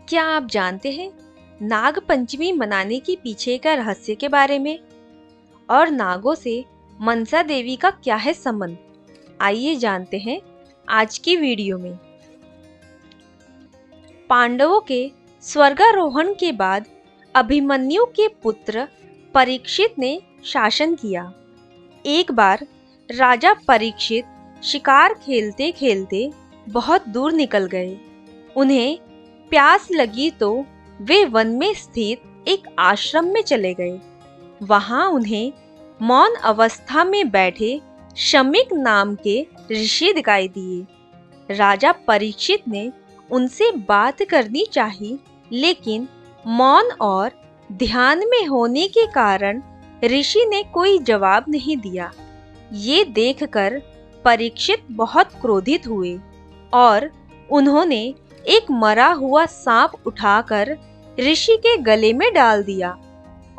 क्या आप जानते हैं नाग पंचमी मनाने के पीछे का रहस्य के बारे में? और नागों से मनसा देवी का क्या है संबंध? आइए जानते हैं आज की वीडियो में। पांडवों के स्वर्गारोहण के बाद अभिमन्यु के पुत्र परीक्षित ने शासन किया। एक बार राजा परीक्षित शिकार खेलते खेलते बहुत दूर निकल गए। उन्हें प्यास लगी तो वे वन में स्थित एक आश्रम में चले गए। वहां उन्हें मौन अवस्था में बैठे शमीक नाम के ऋषि दिखाई दिए। राजा परीक्षित ने उनसे बात करनी चाही, लेकिन मौन और ध्यान में होने के कारण ऋषि ने कोई जवाब नहीं दिया। ये देखकर परीक्षित बहुत क्रोधित हुए और उन्होंने एक मरा हुआ सांप उठाकर ऋषि के गले में डाल दिया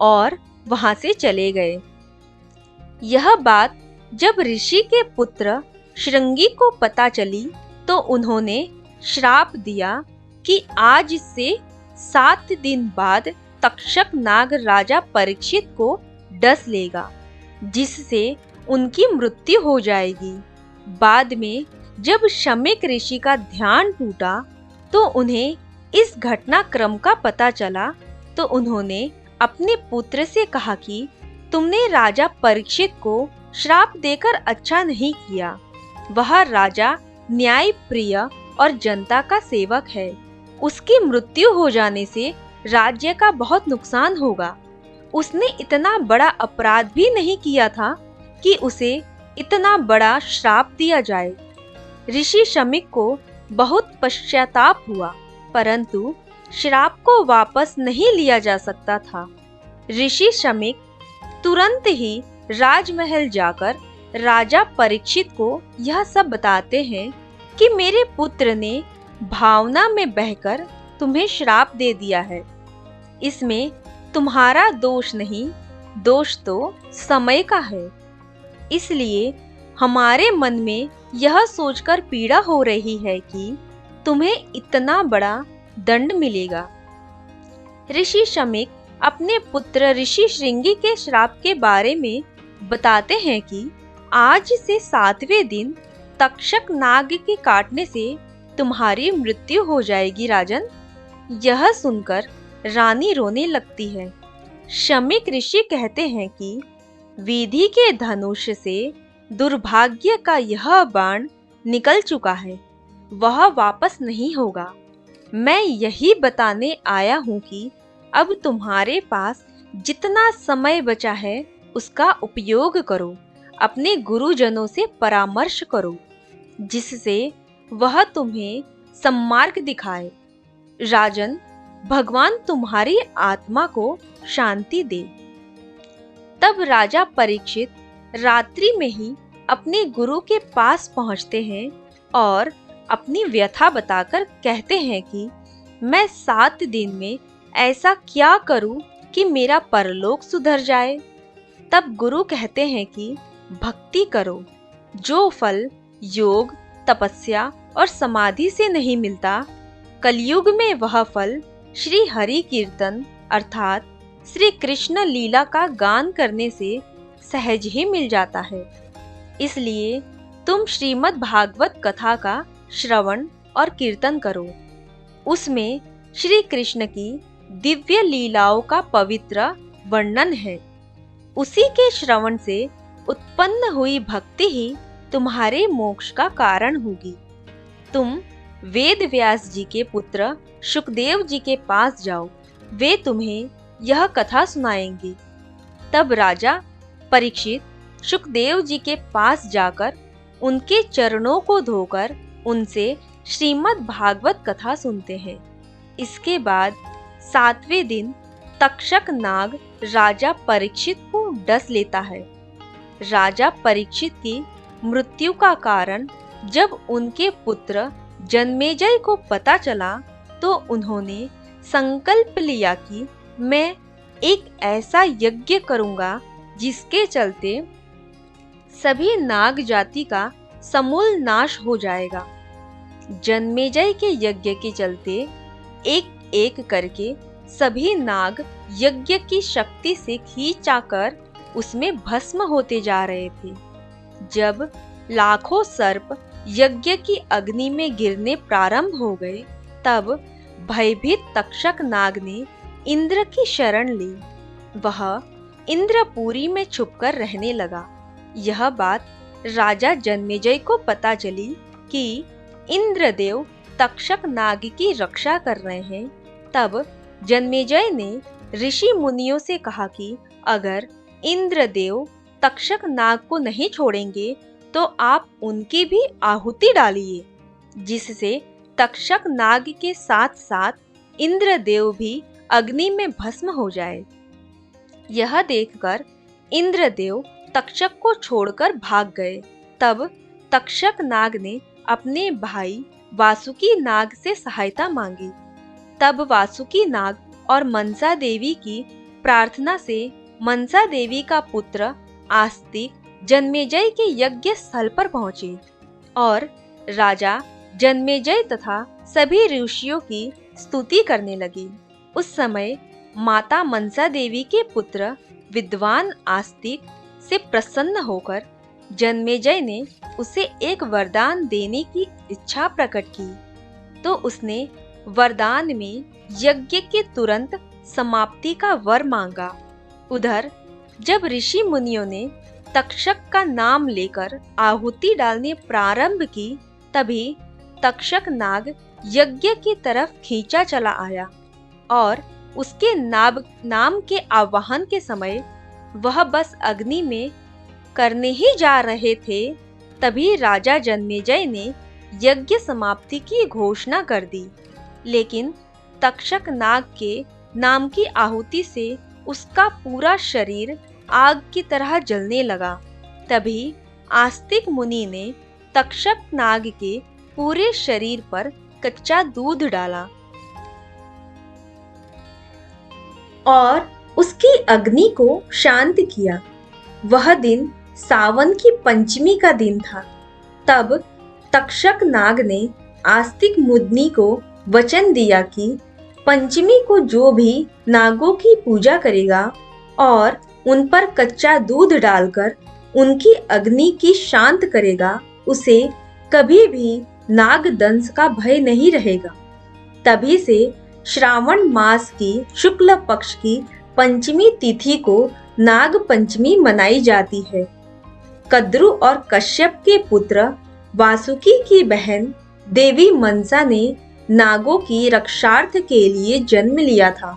और वहां से चले गए। यह बात जब ऋषि के पुत्र श्रृंगी को पता चली तो उन्होंने श्राप दिया कि आज से 7 दिन बाद तक्षक नाग राजा परीक्षित को डस लेगा, जिससे उनकी मृत्यु हो जाएगी। बाद में जब शमीक ऋषि का ध्यान टूटा तो उन्हें इस घटनाक्रम का पता चला, तो उन्होंने अपने पुत्र से कहा कि तुमने राजा परीक्षित को श्राप देकर अच्छा नहीं किया। वह राजा न्याय प्रिय और जनता का सेवक है। उसकी मृत्यु हो जाने से राज्य का बहुत नुकसान होगा। उसने इतना बड़ा अपराध भी नहीं किया था कि उसे इतना बड़ा श्राप दिया जाए। ऋषि शमीक को बहुत पश्चाताप हुआ, परंतु श्राप को वापस नहीं लिया जा सकता था। ऋषि शमीक तुरंत ही राजमहल जाकर राजा परीक्षित को यह सब बताते हैं कि मेरे पुत्र ने भावना में बहकर तुम्हें श्राप दे दिया है। इसमें तुम्हारा दोष नहीं, दोष तो समय का है। इसलिए हमारे मन में यह सोचकर पीड़ा हो रही है कि तुम्हें इतना बड़ा दंड मिलेगा। ऋषि शमीक अपने पुत्र ऋषि श्रृंगी के श्राप के बारे में बताते हैं कि आज से 7वें दिन तक्षक नाग के काटने से तुम्हारी मृत्यु हो जाएगी राजन। यह सुनकर रानी रोने लगती है। शमीक ऋषि कहते हैं कि विधि के धनुष से दुर्भाग्य का यह बाण निकल चुका है, वह वापस नहीं होगा। मैं यही बताने आया हूँ कि अब तुम्हारे पास जितना समय बचा है उसका उपयोग करो। अपने गुरुजनों से परामर्श करो, जिससे वह तुम्हें सन्मार्ग दिखाए। राजन, भगवान तुम्हारी आत्मा को शांति दे। तब राजा परीक्षित रात्रि में ही अपने गुरु के पास पहुंचते हैं और अपनी व्यथा बताकर कहते हैं कि मैं 7 दिन में ऐसा क्या करूं कि मेरा परलोक सुधर जाए। तब गुरु कहते हैं कि भक्ति करो। जो फल योग, तपस्या और समाधि से नहीं मिलता, कलयुग में वह फल श्री हरि कीर्तन अर्थात श्री कृष्ण लीला का गान करने से सहज ही मिल जाता है। इसलिए तुम श्रीमद् भागवत कथा का श्रवण और कीर्तन करो। उसमें श्री कृष्ण की दिव्य लीलाओं का पवित्र वर्णन है। उसी के श्रवण से उत्पन्न हुई भक्ति ही तुम्हारे मोक्ष का कारण होगी। तुम वेद व्यास जी के पुत्र शुकदेव जी के पास जाओ, वे तुम्हें यह कथा सुनाएंगे। तब राजा परीक्षित शुकदेव जी के पास जाकर उनके चरणों को धोकर उनसे श्रीमद् भागवत कथा सुनते हैं। इसके बाद 7वें दिन तक्षक नाग राजा परीक्षित को डस लेता है। राजा परीक्षित की मृत्यु का कारण जब उनके पुत्र जन्मेजय को पता चला तो उन्होंने संकल्प लिया कि मैं एक ऐसा यज्ञ करूंगा जिसके चलते सभी नाग जाति का समूल नाश हो जाएगा। जन्मेजय के यज्ञ के चलते एक एक करके सभी नाग यज्ञ की शक्ति से खींचाकर उसमें भस्म होते जा रहे थे। जब लाखों सर्प यज्ञ की अग्नि में गिरने प्रारंभ हो गए, तब भयभीत तक्षक नाग ने इंद्र की शरण ली। वह इंद्रपुरी में छुपकर रहने लगा। यह बात राजा जन्मेजय को पता चली कि इंद्रदेव तक्षक नाग की रक्षा कर रहे हैं। तब जन्मेजय ने ऋषि मुनियों से कहा कि अगर इंद्रदेव तक्षक नाग को नहीं छोड़ेंगे तो आप उनकी भी आहुति डालिए, जिससे तक्षक नाग के साथ साथ इंद्रदेव भी अग्नि में भस्म हो जाए। यह देखकर इंद्रदेव तक्षक को छोड़कर भाग गए। तब तक्षक नाग ने अपने भाई वासुकी नाग से सहायता मांगी। तब वासुकी नाग और मनसा देवी की प्रार्थना से मनसा देवी का पुत्र आस्तिक जन्मेजय के यज्ञ स्थल पर पहुंचे और राजा जन्मेजय तथा सभी ऋषियों की स्तुति करने लगे। उस समय माता मनसा देवी के पुत्र विद्वान आस्तिक से प्रसन्न होकर जन्मेजय ने उसे एक वरदान देने की इच्छा प्रकट की। तो उसने वरदान में यज्ञ के तुरंत समाप्ति का वर मांगा। उधर जब ऋषि मुनियों ने तक्षक का नाम लेकर आहुति डालने प्रारंभ की, तभी तक्षक नाग यज्ञ की तरफ खींचा चला आया और उसके नाम के आवाहन के समय वह बस अग्नि में करने ही जा रहे थे, तभी राजा जन्मेजय ने यज्ञ समाप्ति की घोषणा कर दी। लेकिन तक्षक नाग के नाम की आहुति से उसका पूरा शरीर आग की तरह जलने लगा। तभी आस्तिक मुनि ने तक्षक नाग के पूरे शरीर पर कच्चा दूध डाला और उसकी अग्नि को शांत किया। वह दिन सावन की पंचमी का दिन था। तब तक्षक नाग ने आस्तिक मुनि को वचन दिया कि पंचमी को जो भी नागों की पूजा करेगा और उन पर कच्चा दूध डालकर उनकी अग्नि की शांत करेगा, उसे कभी भी नाग दंश का भय नहीं रहेगा। तभी से श्रावण मास की शुक्ल पक्ष की पंचमी तिथि को नाग पंचमी मनाई जाती है। कद्रु और कश्यप के पुत्र वासुकी की बहन देवी मनसा ने नागों की रक्षार्थ के लिए जन्म लिया था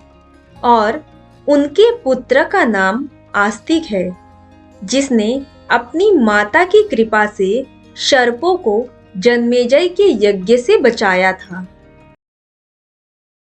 और उनके पुत्र का नाम आस्तिक है, जिसने अपनी माता की कृपा से सर्पों को जन्मेजय के यज्ञ से बचाया था।